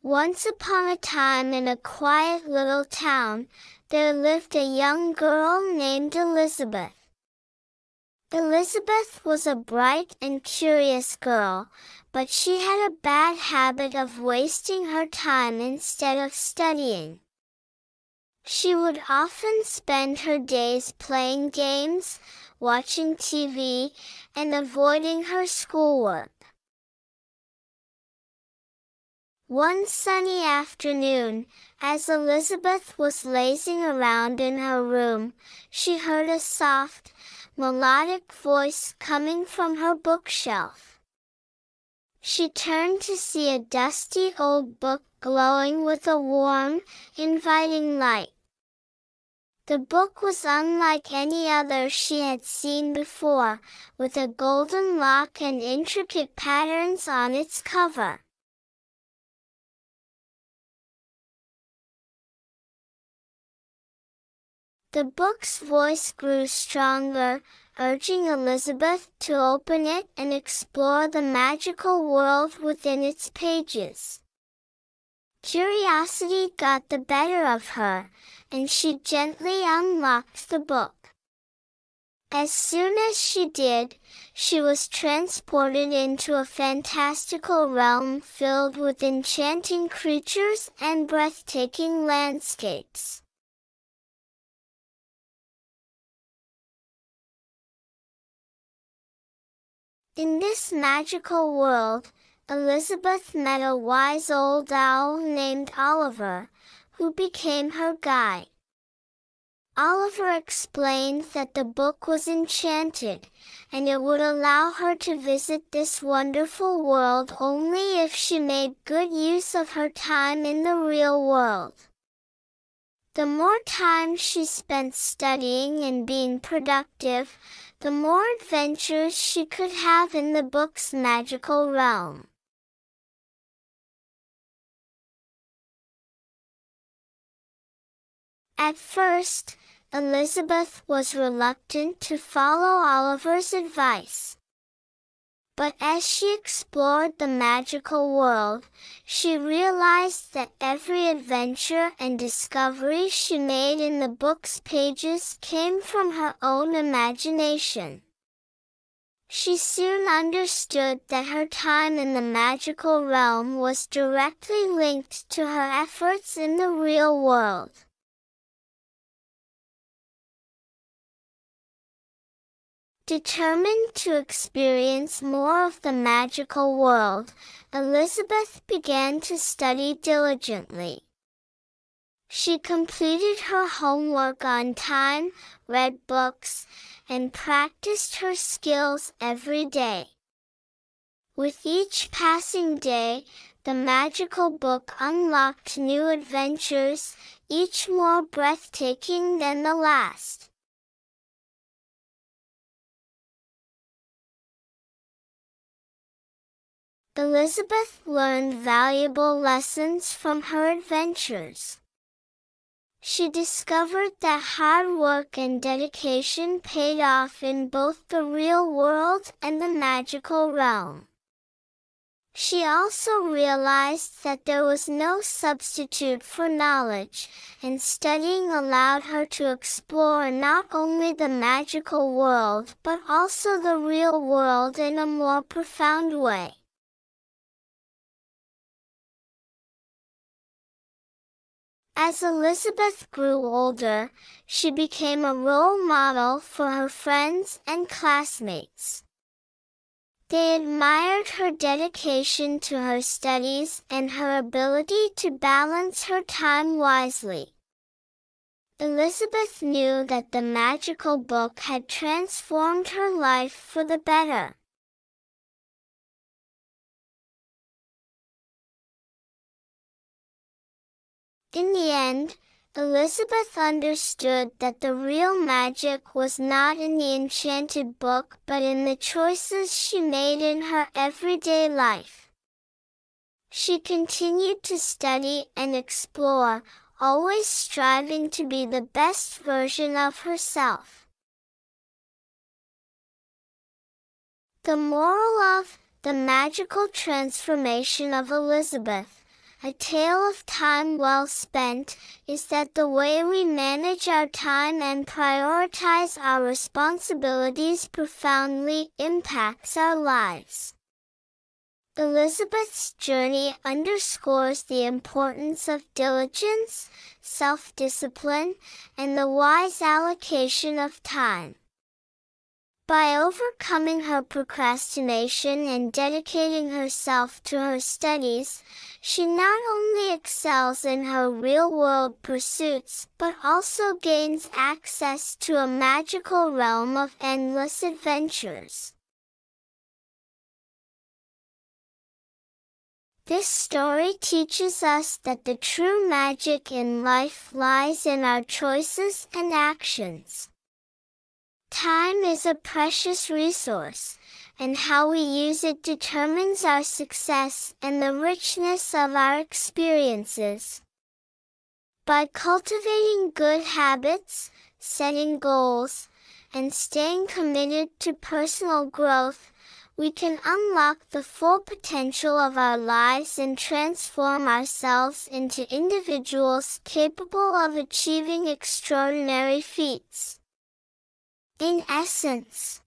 Once upon a time in a quiet little town, there lived a young girl named Elizabeth. Elizabeth was a bright and curious girl, but she had a bad habit of wasting her time instead of studying. She would often spend her days playing games, watching TV, and avoiding her schoolwork. One sunny afternoon, as Elizabeth was lazing around in her room, she heard a soft, melodic voice coming from her bookshelf. She turned to see a dusty old book glowing with a warm, inviting light. The book was unlike any other she had seen before, with a golden lock and intricate patterns on its cover. The book's voice grew stronger, urging Elizabeth to open it and explore the magical world within its pages. Curiosity got the better of her, and she gently unlocked the book. As soon as she did, she was transported into a fantastical realm filled with enchanting creatures and breathtaking landscapes. In this magical world, Elizabeth met a wise old owl named Oliver, who became her guide. Oliver explained that the book was enchanted, and it would allow her to visit this wonderful world only if she made good use of her time in the real world. The more time she spent studying and being productive, the more adventures she could have in the book's magical realm. At first, Elizabeth was reluctant to follow Oliver's advice. But as she explored the magical world, she realized that every adventure and discovery she made in the book's pages came from her own imagination. She soon understood that her time in the magical realm was directly linked to her efforts in the real world. Determined to experience more of the magical world, Elizabeth began to study diligently. She completed her homework on time, read books, and practiced her skills every day. With each passing day, the magical book unlocked new adventures, each more breathtaking than the last. Elizabeth learned valuable lessons from her adventures. She discovered that hard work and dedication paid off in both the real world and the magical realm. She also realized that there was no substitute for knowledge, and studying allowed her to explore not only the magical world but also the real world in a more profound way. As Elizabeth grew older, she became a role model for her friends and classmates. They admired her dedication to her studies and her ability to balance her time wisely. Elizabeth knew that the magical book had transformed her life for the better. In the end, Elizabeth understood that the real magic was not in the enchanted book but in the choices she made in her everyday life. She continued to study and explore, always striving to be the best version of herself. The moral of The Magical Transformation of Elizabeth. A tale of time well spent, is that the way we manage our time and prioritize our responsibilities profoundly impacts our lives. Elizabeth's journey underscores the importance of diligence, self-discipline, and the wise allocation of time. By overcoming her procrastination and dedicating herself to her studies, she not only excels in her real-world pursuits but also gains access to a magical realm of endless adventures. This story teaches us that the true magic in life lies in our choices and actions. Time is a precious resource, and how we use it determines our success and the richness of our experiences. By cultivating good habits, setting goals, and staying committed to personal growth, we can unlock the full potential of our lives and transform ourselves into individuals capable of achieving extraordinary feats. In essence,